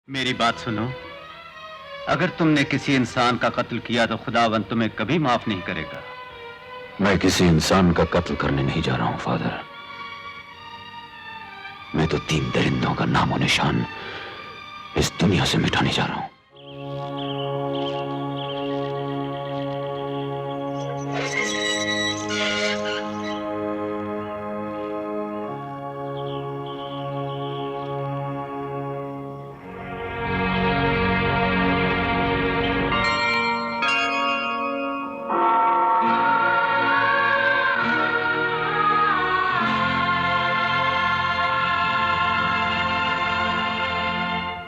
मेरी बात सुनो। अगर तुमने किसी इंसान का कत्ल किया तो खुदावंद तुम्हें कभी माफ नहीं करेगा। मैं किसी इंसान का कत्ल करने नहीं जा रहा हूं फादर। मैं तो 3 दरिंदों का नामो निशान इस दुनिया से मिटाने जा रहा हूं।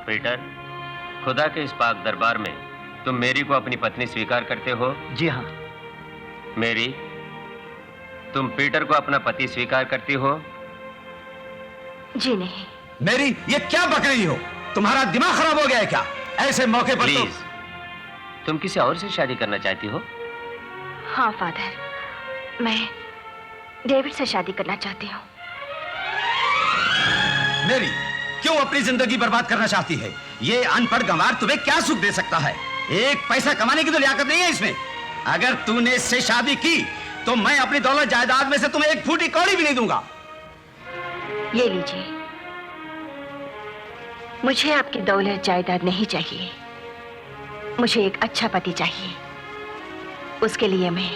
पीटर, खुदा के इस पाक दरबार में तुम मेरी को अपनी पत्नी स्वीकार करते हो? जी हाँ। मेरी, तुम पीटर को अपना पति स्वीकार करती हो? जी नहीं। मेरी, ये क्या बक रही हो? तुम्हारा दिमाग खराब हो गया है क्या? ऐसे मौके पर प्लीज, तुम किसी और से शादी करना चाहती हो? हाँ फादर, मैं डेविड से शादी करना चाहती हूँ। मेरी, क्यों अपनी जिंदगी बर्बाद करना चाहती है? ये अनपढ़ गंवार तुम्हें क्या सुख दे सकता है? एक पैसा कमाने की तो लियाकत नहीं है इसमें। अगर तूने इससे शादी की तो मैं अपनी दौलत जायदाद में से तुम्हें एक फूटी कौड़ी भी नहीं दूंगा। ये लीजिए, मुझे आपकी दौलत जायदाद नहीं चाहिए, मुझे एक अच्छा पति चाहिए। उसके लिए मैं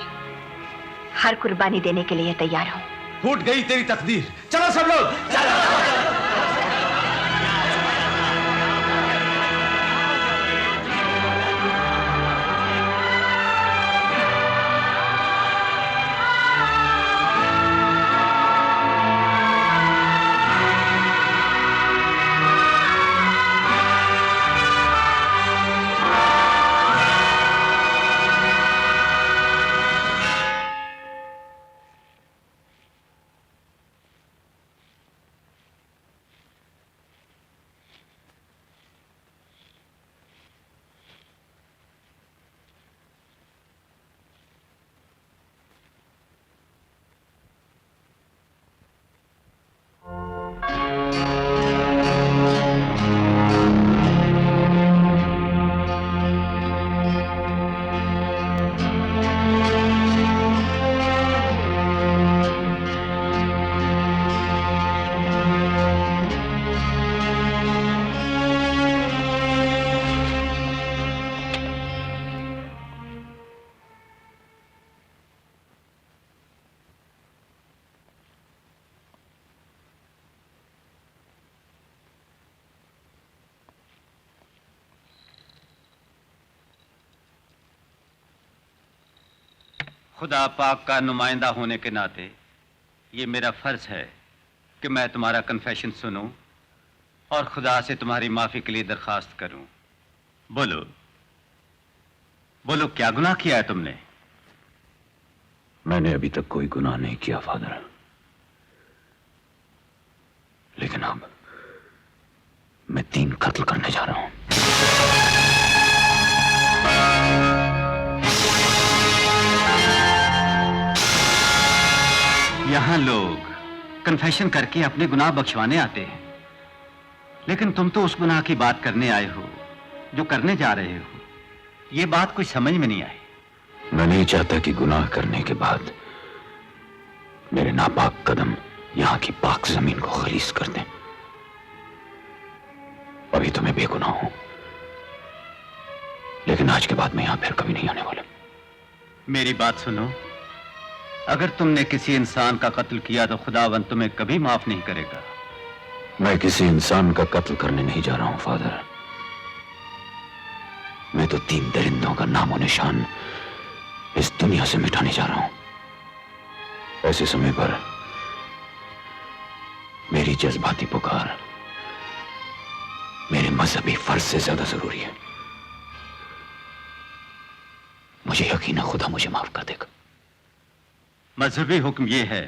हर कुर्बानी देने के लिए तैयार हूं। फूट गई तेरी तकदीर। चलो सब लोग, चलो। खुदा पाक का नुमाइंदा होने के नाते ये मेरा फर्ज है कि मैं तुम्हारा कन्फेशन सुनूं और खुदा से तुम्हारी माफी के लिए दरखास्त करूं। बोलो बोलो, क्या गुनाह किया है तुमने? मैंने अभी तक कोई गुनाह नहीं किया फादर, लेकिन अब मैं 3 कत्ल करने जा रहा हूं। यहां लोग कन्फेशन करके अपने गुनाह बख्शवाने आते हैं, लेकिन तुम तो उस गुनाह की बात करने आए हो जो करने जा रहे हो। यह बात कुछ समझ में नहीं आई। मैं नहीं चाहता कि गुनाह करने के बाद मेरे नापाक कदम यहां की पाक जमीन को खलीस कर दें। अभी तो मैं बेगुनाह हूं, लेकिन आज के बाद मैं यहां फिर कभी नहीं आने वाला। मेरी बात सुनो। अगर तुमने किसी इंसान का कत्ल किया तो खुदावंद तुम्हें कभी माफ नहीं करेगा। मैं किसी इंसान का कत्ल करने नहीं जा रहा हूं फादर। मैं तो 3 दरिंदों का नामो निशान इस दुनिया से मिटाने जा रहा हूं। ऐसे समय पर मेरी जज्बाती पुकार मेरे मजहबी फर्ज से ज्यादा जरूरी है। मुझे यकीन है खुदा मुझे माफ कर देगा। मजहबी हुक्म यह है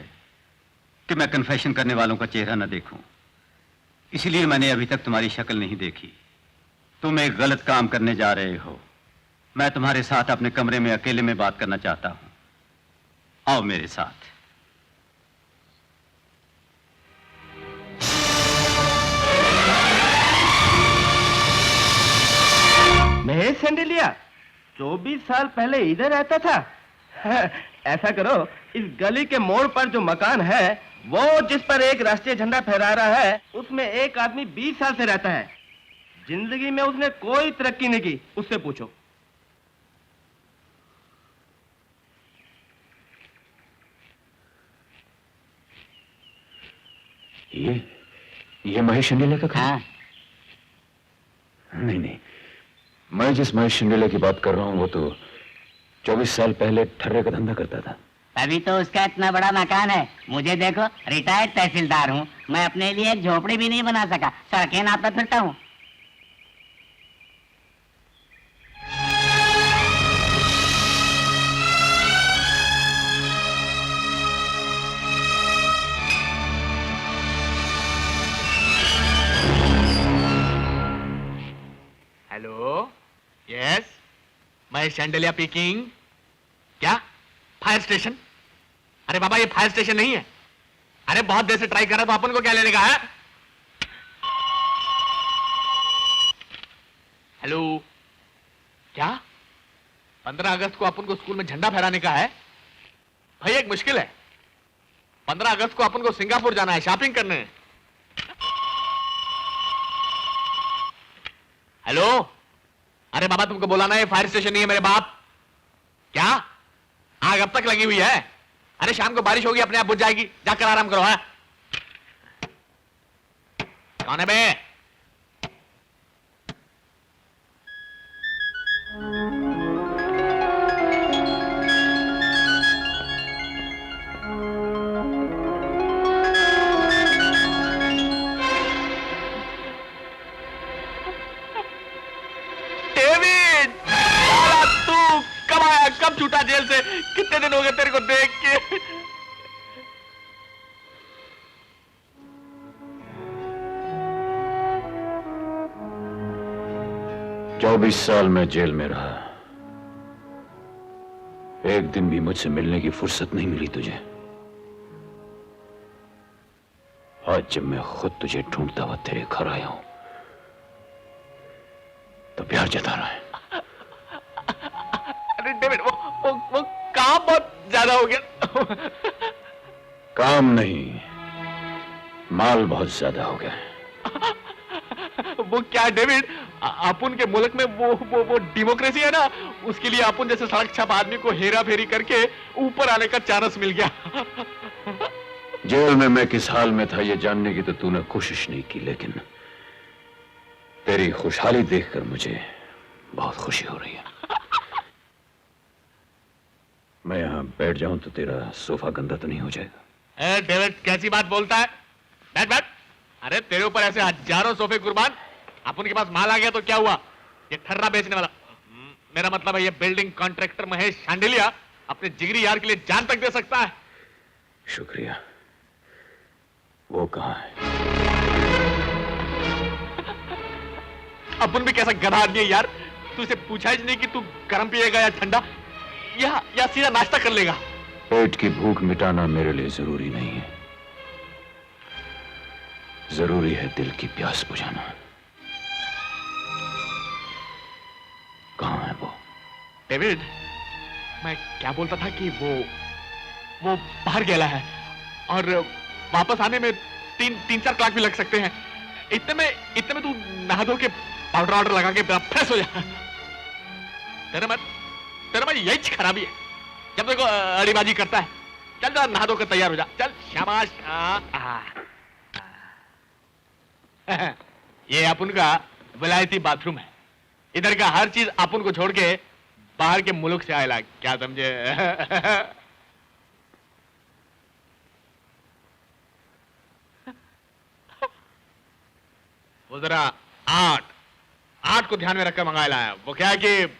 कि मैं कन्फेशन करने वालों का चेहरा न देखूं, इसलिए मैंने अभी तक तुम्हारी शक्ल नहीं देखी। तुम एक गलत काम करने जा रहे हो। मैं तुम्हारे साथ अपने कमरे में अकेले में बात करना चाहता हूं। आओ मेरे साथ। सैंडिलिया 24 साल पहले इधर रहता था। ऐसा करो, इस गली के मोड़ पर जो मकान है वो जिस पर एक राष्ट्रीय झंडा फहरा रहा है, उसमें एक आदमी 20 साल से रहता है। जिंदगी में उसने कोई तरक्की नहीं की, उससे पूछो। ये महेश शिंदेले का घर? हाँ। नहीं, मैं जिस महेश शिंदेले की बात कर रहा हूं वो तो 24 साल पहले ठर्रे का धंधा करता था। तभी तो उसका इतना बड़ा मकान है। मुझे देखो, रिटायर्ड तहसीलदार हूँ, मैं अपने लिए एक झोपड़ी भी नहीं बना सका, सड़कें नापता फिरता हूँ। हेलो, यस, मैं शैंडलिया स्पीकिंग। क्या फायर स्टेशन? अरे बाबा, ये फायर स्टेशन नहीं है। अरे बहुत देर से ट्राई कर रहा, तो अपन को क्या लेने का है? हेलो, क्या 15 अगस्त को अपन को स्कूल में झंडा फहराने का है? भाई एक मुश्किल है। 15 अगस्त को अपन को सिंगापुर जाना है, शॉपिंग करने। हेलो, अरे बाबा, तुमको बोला ना ये फायर स्टेशन नहीं है मेरे बाप। क्या आग अब तक लगी हुई है? अरे शाम को बारिश होगी, अपने आप बुझ जाएगी, जाकर आराम करो। है कौन है बे? कब छूटा जेल से? कितने दिन हो गए तेरे को देख के? चौबीस साल में जेल में रहा, एक दिन भी मुझसे मिलने की फुर्सत नहीं मिली तुझे। आज जब मैं खुद तुझे ढूंढता हुआ तेरे घर आया हूं तो प्यार जता रहा है। अरे डेविड, वो काम बहुत ज्यादा हो गया। काम नहीं, माल बहुत ज्यादा हो गया। वो क्या डेविड, अपन के मुल्क में वो डेमोक्रेसी है ना, उसके लिए अपन जैसे सड़क छाप आदमी को हेरा फेरी करके ऊपर आने का चांस मिल गया। जेल में मैं किस हाल में था ये जानने की तो तूने कोशिश नहीं की, लेकिन तेरी खुशहाली देखकर मुझे बहुत खुशी हो रही है। मैं यहां बैठ जाऊं तो तेरा सोफा गंदा तो नहीं हो जाएगा? डेविड, कैसी बात बोलता है? बैठ बैठ। अरे तेरे ऊपर ऐसे हजारों सोफे कुर्बान, अपन के पास माल आ गया तो क्या हुआ? ये ठर्रा बेचने वाला, मेरा मतलब है ये बिल्डिंग कॉन्ट्रैक्टर महेश शांडिलिया अपने जिगरी यार के लिए जान तक दे सकता है। शुक्रिया। वो कहां है? अपन भी कैसा गधा आदमी है यार, तू इसे पूछा ही नहीं कि तू गर्म पिएगा या ठंडा, या सीधा नाश्ता कर लेगा। पेट की भूख मिटाना मेरे लिए जरूरी नहीं है, जरूरी है दिल की प्यास बुझाना। कहां है वो? डेविड, मैं क्या बोलता था कि वो बाहर गया है और वापस आने में 3-4 क्लॉक भी लग सकते हैं। इतने में तू नहा धो के पाउडर ऑर्डर लगा के फ्रेश हो जा। तेरा में यही खराबी है, जब देखो अड़ीबाजी करता है। चल जा, नहा धो कर तैयार हो जा, चल। शाबाश। ये अपन का विलायती बाथरूम है, इधर का हर चीज अपन को छोड़ के बाहर के मुल्क से आएला, क्या समझे? वो जरा आर्ट को ध्यान में रखकर मंगाया है। वो क्या है कि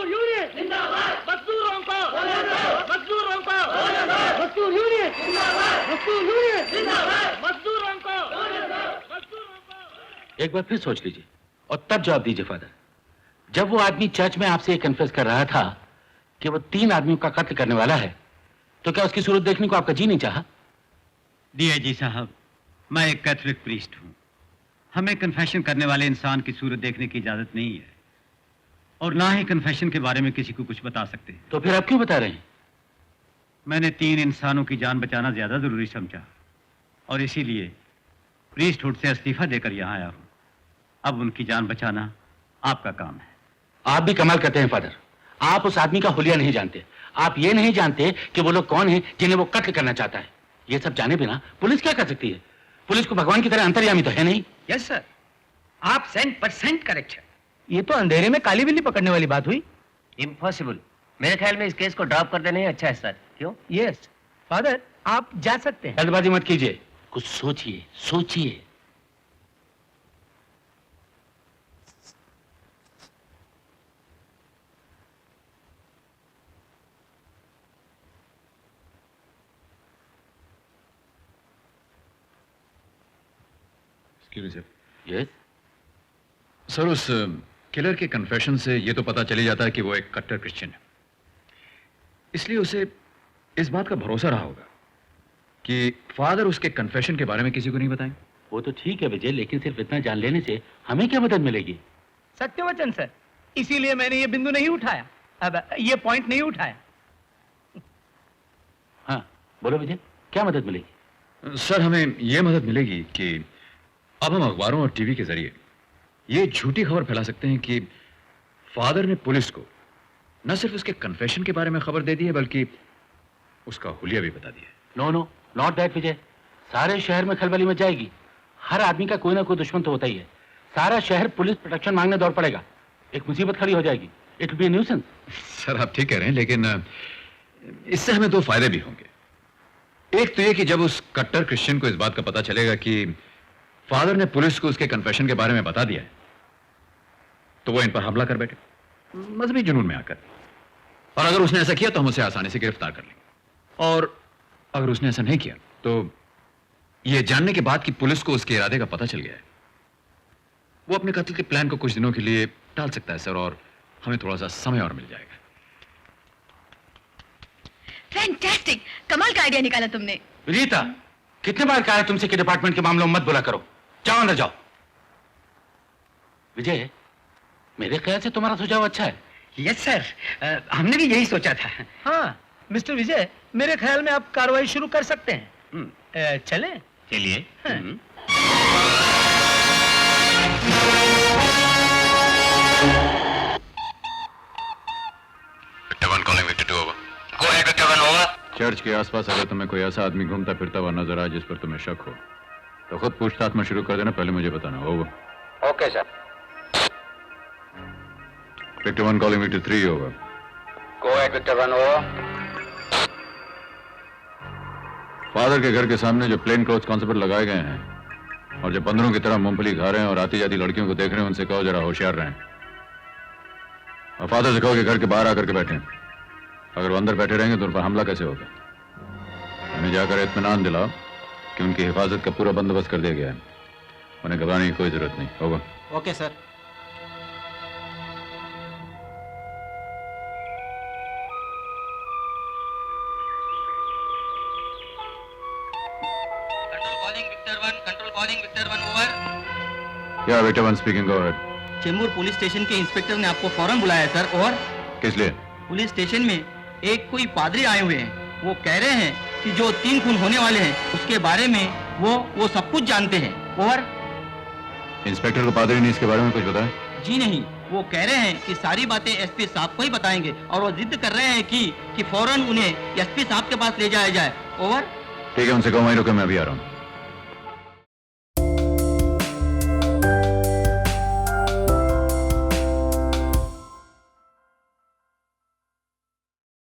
मजदूर यूनियन जिंदाबाद, मजदूरों को मजदूरों को मजदूर यूनियन जिंदाबाद, मजदूर यूनियन जिंदाबाद, मजदूरों को मजदूरों को। एक बार फिर सोच लीजिए और तब जवाब दीजिए फादर। जब वो आदमी चर्च में आपसे कन्फेस कर रहा था कि वो 3 आदमियों का कत्ल करने वाला है, तो क्या उसकी सूरत देखने को आपका जी नहीं चाहा? डीआईजी साहब, मैं एक कैथोलिक प्रीस्ट हूं। हमें कन्फेशन करने वाले इंसान की सूरत देखने की इजाजत नहीं है और ना ही कन्फेशन के बारे में किसी को कुछ बता सकते। तो फिर आप क्यों बता रहे हैं? मैंने 3 इंसानों की जान बचाना ज्यादा जरूरी समझा और इसीलिए प्रीस्टहुड से इस्तीफा देकर यहां आया हूं। अब उनकी जान बचाना आपका काम है। आप भी कमाल करते हैं फादर। आप उस आदमी का हुलिया नहीं जानते। आप ये नहीं जानते कि वो लोग कौन हैं जिन्हें वो कत्ल करना चाहता है। ये सब जाने बिना पुलिस क्या कर सकती है? पुलिस को भगवान की तरह अंतर्यामी तो है नहीं। यस सर, आप 100% करेक्ट है। ये तो अंधेरे में काली बिल्ली पकड़ने वाली बात हुई। इम्पॉसिबल। मेरे ख्याल में इस केस को ड्रॉप कर देना ही अच्छा है सर। क्यों? यस फादर, आप जा सकते हैं। जल्दबाजी मत कीजिए, कुछ सोचिए सोचिए। Yes? सर, उस किलर के कन्फेशन से ये तो पता चली जाता है कि वो एक कट्टर क्रिश्चियन है। इसलिए उसे इस बात का भरोसा रहा होगा कि फादर उसके कन्फेशन के बारे में किसी को नहीं बताएंगे। वो तो ठीक है विजय, लेकिन सिर्फ इतना जान लेने से हमें क्या मदद मिलेगी? सत्यवचन सर, इसीलिए मैंने ये बिंदु नहीं उठाया, अब ये पॉइंट नहीं उठाया। हाँ बोलो विजय, क्या मदद मिलेगी? सर, हमें यह मदद मिलेगी कि अब हम अखबारों और टीवी के जरिए ये झूठी खबर फैला सकते हैं कि फादर ने पुलिस को न सिर्फ उसके कन्फेशन के बारे में खबर दे दी है बल्कि उसका हुलिया भी बता दिया है। नो नो, नॉट दैट विजय। सारे शहर में खलबली मच जाएगी। हर आदमी का कोई ना कोई दुश्मन तो होता ही है। सारा शहर पुलिस प्रोटेक्शन मांगने दौड़ पड़ेगा। एक मुसीबत खड़ी हो जाएगी। It will be a nuisance. Sir, आप ठीक कह रहे हैं, लेकिन इससे हमें 2 फायदे भी होंगे। एक तो ये कि जब उस कट्टर क्रिश्चियन को इस बात का पता चलेगा कि फादर ने पुलिस को उसके कन्फेशन के बारे में बता दिया है, तो वो इन पर हमला कर बैठे मजहबी जुनून में आकर। और अगर उसने ऐसा किया तो हम उसे आसानी से गिरफ्तार कर लेंगे। और अगर उसने ऐसा नहीं किया तो यह जानने के बाद कि पुलिस को उसके इरादे का पता चल गया है, वो अपने कत्ल के प्लान को कुछ दिनों के लिए टाल सकता है सर, और हमें थोड़ा सा समय और मिल जाएगा। फैंटास्टिक, कमाल का आइडिया निकाला तुमने। विनीता, कितने बार कहा है तुमसे कि डिपार्टमेंट के मामलों में मत बोला करो। जाओ अंदर जाओ। विजय, मेरे ख्याल से तुम्हारा सुझाव अच्छा है। यस सर, हमने भी यही सोचा था। हाँ मिस्टर विजय, मेरे ख्याल में आप कार्रवाई शुरू कर सकते हैं। चलें? चलिए। चर्च के आसपास अगर तुम्हें कोई ऐसा आदमी घूमता फिरता हुआ नजर आए जिस पर तुम्हें शक हो तो खुद पूछताछ में शुरू कर देना, पहले मुझे बताना। Over. Okay sir. Victor 1 calling Victor 3 over. Go ahead Victor 1 over. Father के घर के सामने जो प्लेन क्लोथ कांस्टेबल लगाए गए हैं और जो बंदरों की तरह मूंगफली खा रहे हैं और आती जाती लड़कियों को देख रहे हैं, उनसे कहो जरा होशियार रहें। और फादर से कहो कि घर के बाहर आकर के बैठें। अगर वो अंदर बैठे रहेंगे तो उन पर हमला कैसे होगा? उन्हें जाकर इत्मीनान दिलाओ कि उनकी हिफाजत का पूरा बंदोबस्त कर दिया गया है। उन्हें घबराने की कोई जरूरत नहीं। होगा? Okay sir. क्या Victor 1 speaking, go ahead. Chembur police station के इंस्पेक्टर ने आपको फौरन बुलाया सर। और किस लिए? पुलिस स्टेशन में एक कोई पादरी आए हुए हैं। वो कह रहे हैं कि जो 3 खून होने वाले हैं उसके बारे में वो सब कुछ जानते हैं। और इंस्पेक्टर को पादरी ने इसके बारे में कुछ बताया? जी नहीं, वो कह रहे हैं कि सारी बातें एसपी साहब को ही बताएंगे और वो जिद कर रहे हैं कि फौरन उन्हें एसपी साहब के पास ले जाया जाए। ओवर। ठीक है, उनसे कहो वहीं रुके, मैं अभी आ रहा हूँ।